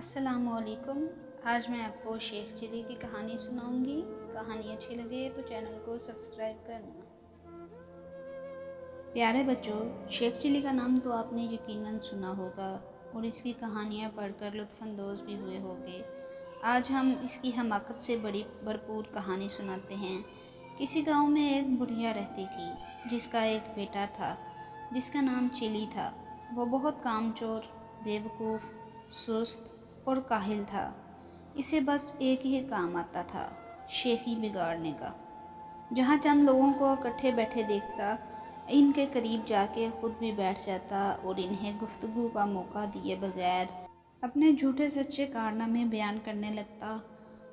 अस्सलाम वालेकुम। आज मैं आपको शेख चिली की कहानी सुनाऊंगी। कहानी अच्छी लगे तो चैनल को सब्सक्राइब करना। प्यारे बच्चों, शेख चिली का नाम तो आपने यकीनन सुना होगा और इसकी कहानियाँ पढ़कर लुत्फ़अंदोज़ भी हुए होंगे। आज हम इसकी हमाकत से बड़ी भरपूर कहानी सुनाते हैं। किसी गांव में एक बुढ़िया रहती थी जिसका एक बेटा था जिसका नाम चिली था। वो बहुत कामचोर, बेवकूफ़, सुस्त और काहिल था। इसे बस एक ही काम आता था, शेखी बिगाड़ने का। जहाँ चंद लोगों को इकट्ठे बैठे देखता, इनके करीब जाके खुद भी बैठ जाता और इन्हें गुफ्तगू का मौका दिए बगैर अपने झूठे सच्चे कारनामे बयान करने लगता।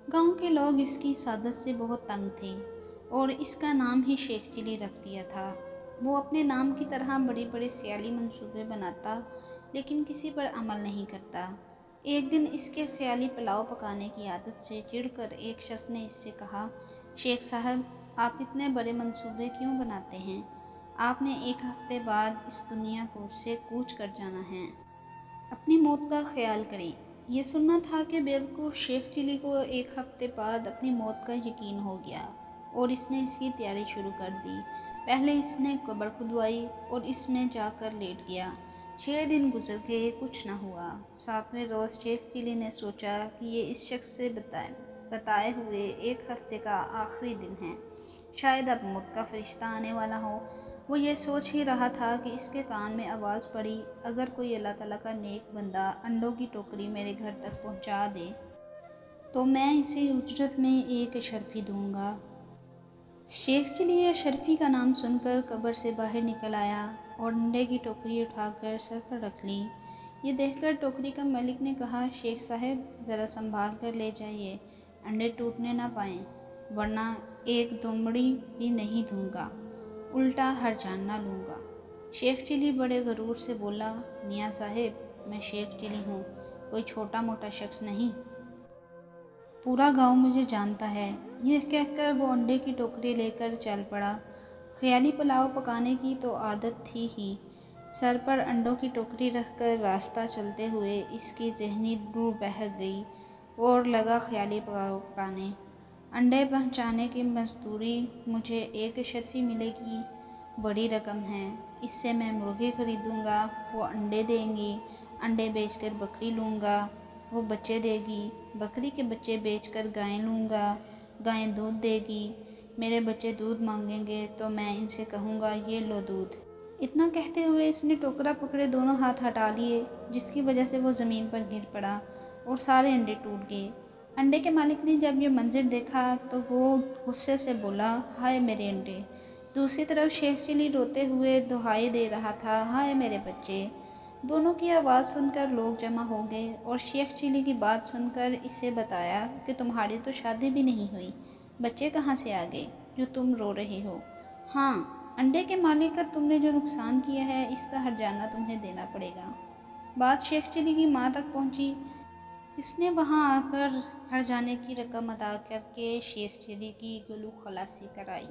गांव के लोग इसकी सादत से बहुत तंग थे और इसका नाम ही शेख चिली रख दिया था। वो अपने नाम की तरह बड़े बड़े ख्याली मंसूबे बनाता, लेकिन किसी पर अमल नहीं करता। एक दिन इसके ख्याली पुलाव पकाने की आदत से चिढ़कर एक शख्स ने इससे कहा, शेख साहब, आप इतने बड़े मंसूबे क्यों बनाते हैं? आपने एक हफ्ते बाद इस दुनिया को से कूच कर जाना है। अपनी मौत का ख्याल करें। ये सुनना था कि बेवकूफ़ शेख चिली को एक हफ्ते बाद अपनी मौत का यकीन हो गया और इसने इसकी तैयारी शुरू कर दी। पहले इसने कब्र खुदवाई और इसमें जाकर लेट गया। 6 दिन गुजर गए, कुछ न हुआ। 7वें रोज़ शेख चिली ने सोचा कि ये इस शख्स से बताए हुए एक हफ्ते का आखिरी दिन है। शायद अब मौत का फरिश्ता आने वाला हो। वो ये सोच ही रहा था कि इसके कान में आवाज़ पड़ी, अगर कोई अल्लाह ताला का नेक बंदा अंडों की टोकरी मेरे घर तक पहुंचा दे तो मैं इसे उजरत में एक अशरफी दूंगा। शेख चिली अशरफी का नाम सुनकर कब्र से बाहर निकल आया और अंडे की टोकरी उठाकर सर पर रख ली। ये देखकर टोकरी का मालिक ने कहा, शेख साहब, ज़रा संभाल कर ले जाइए, अंडे टूटने ना पाएँ, वरना एक दुमड़ी भी नहीं दूंगा, उल्टा हरजाना लूँगा। शेख चिली बड़े गरूर से बोला, मियाँ साहब, मैं शेख चिली हूँ, कोई छोटा मोटा शख्स नहीं। पूरा गांव मुझे जानता है। यह कहकर वो अंडे की टोकरी लेकर चल पड़ा। ख्याली पुलाव पकाने की तो आदत थी ही। सर पर अंडों की टोकरी रखकर रास्ता चलते हुए इसकी जहनी रूह बह गई और लगा ख्याली पुलाव पकाने। अंडे पहुंचाने की मजदूरी मुझे एक अशरफी मिलेगी, बड़ी रकम है। इससे मैं मुर्गी खरीदूंगा, वो अंडे देंगी, अंडे बेचकर बकरी लूँगा, वो बच्चे देगी, बकरी के बच्चे बेचकर गाय लूँगा, गाय दूध देगी, मेरे बच्चे दूध मांगेंगे तो मैं इनसे कहूँगा, ये लो दूध। इतना कहते हुए इसने टोकरा पकड़े दोनों हाथ हटा लिए, जिसकी वजह से वो ज़मीन पर गिर पड़ा और सारे अंडे टूट गए। अंडे के मालिक ने जब ये मंजर देखा तो वो गुस्से से बोला, हाय मेरे अंडे। दूसरी तरफ शेख चिली रोते हुए दुहाई दे रहा था, हाय मेरे बच्चे। दोनों की आवाज़ सुनकर लोग जमा हो गए और शेख चिली की बात सुनकर इसे बताया कि तुम्हारी तो शादी भी नहीं हुई, बच्चे कहाँ से आ गए जो तुम रो रहे हो? हाँ, अंडे के मालिक का तुमने जो नुकसान किया है, इसका हर्जाना तुम्हें देना पड़ेगा। बात शेख चिली की माँ तक पहुँची। इसने वहाँ आकर हर्जाने की रकम अदा करके शेख चिली की गलू खलासी कराई।